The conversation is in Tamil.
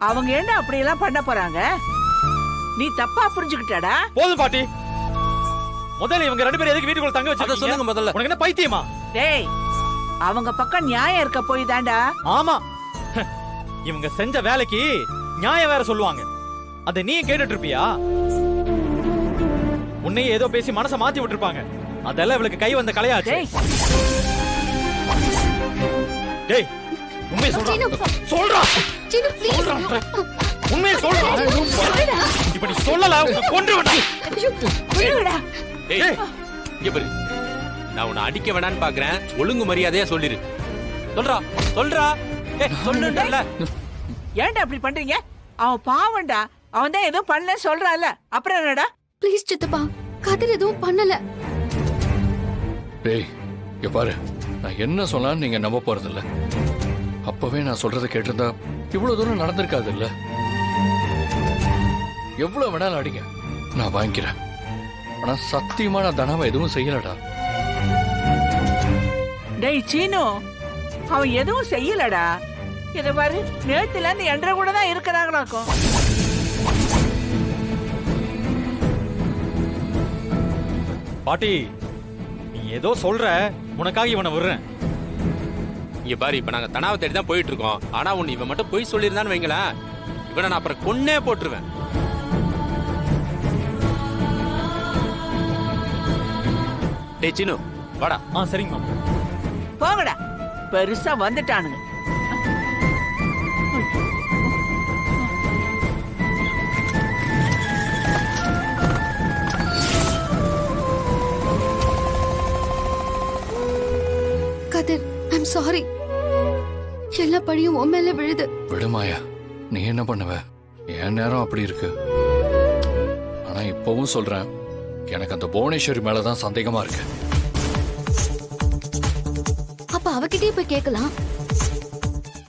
அவங்க ஏன்டா அப்படி எல்லாம் பண்ண போறாங்க? நீ தப்பா புரிஞ்சுக்கிட்டடா. போதும் பாட்டி. முதல்ல இவங்க ரெண்டு பேரும் எதுக்கு வீட்டுக்குள்ள தங்க வச்சு சொல்லுங்க முதல்ல. உனக்கு என்ன பைத்தியமா? டேய், அவங்க பக்கம் நியாயம் இருக்க போய் தாண்டா. ஆமா, இவங்க செஞ்ச வேலைக்கு நியாயம் வேற சொல்லுவாங்க. அத நீ கேட்டுட்டு இருப்பியா? உன்னையே ஏதோ பேசி மனசை மாத்தி விட்டுருப்பாங்க. அதெல்லாம் இவளுக்கு கை வந்த கலையாச்சு. டேய், டேய், உண்மையை சொல்றா. சொல்றா. உண்மையை சொல்றா. இப்ப நீ சொல்லல கொன்றுவேன். விடுடா. ஏய், இங்க பாரு. நான் உன்னை அடிக்க வேணான்னு பாக்குறேன். ஒழுங்கு மரியாதையா சொல்லிரு. சொல்றா சொல்றா. சொல்லுன்றல. ஏன்டா அப்படி பண்றீங்க? அவன் பாவம்டா. அவன் தான் ஏதோ பண்ணல சொல்றான்ல, அப்புறம் என்னடா? ப்ளீஸ் சித்தப்பா, கதிர் எதுவும் பண்ணல. டேய், இங்க பாரு, நான் என்ன சொன்னாலும் நீங்க நம்ப போறது இல்ல. அப்பவே நான் சொல்றதை கேட்டிருந்தா இவ்வளவு தூரம் நடந்திருக்காது இல்ல. எவ்வளவு வேணாலும் அடிங்க, நான் வாங்கிக்கிறேன். ஆனா சத்தியமா நான் தனாவை எதுவும் செய்யலடா. டேய் சீனு, அவன் எதுவும் செய்யலடா. இத பாரு, நேத்துல இருந்து என்ற கூட தான் இருக்கிறாங்களாக்கும். பாட்டி, நீ ஏதோ சொல்ற, உனக்காக இவனை விடுறேன். இங்க பாரு, இப்ப நாங்க தனாவை தேடி தான் போயிட்டு இருக்கோம். ஆனா உன்னை இவன் மட்டும் போய் சொல்லியிருந்தான்னு வைங்களேன், இவனை நான் அப்புறம் கொன்னே போட்டுருவேன். டேய் சின்னு, வாடா. சரிங்க மாமா. போங்கடா, பெருசா வந்துட்டானுங்க. கதிர், ஐம் சாரி. எல்லா பழியும் உன் மேல விழுது. விடுமாயா, நீ என்ன பண்ணுவ? என் நேரம் அப்படி இருக்கு. ஆனா இப்பவும் சொல்றேன், எனக்கு அந்த புவனேஸ்வரி மேலதான் சந்தேகமா இருக்கு. அப்ப அவகிட்டயே போய் கேட்கலாம்.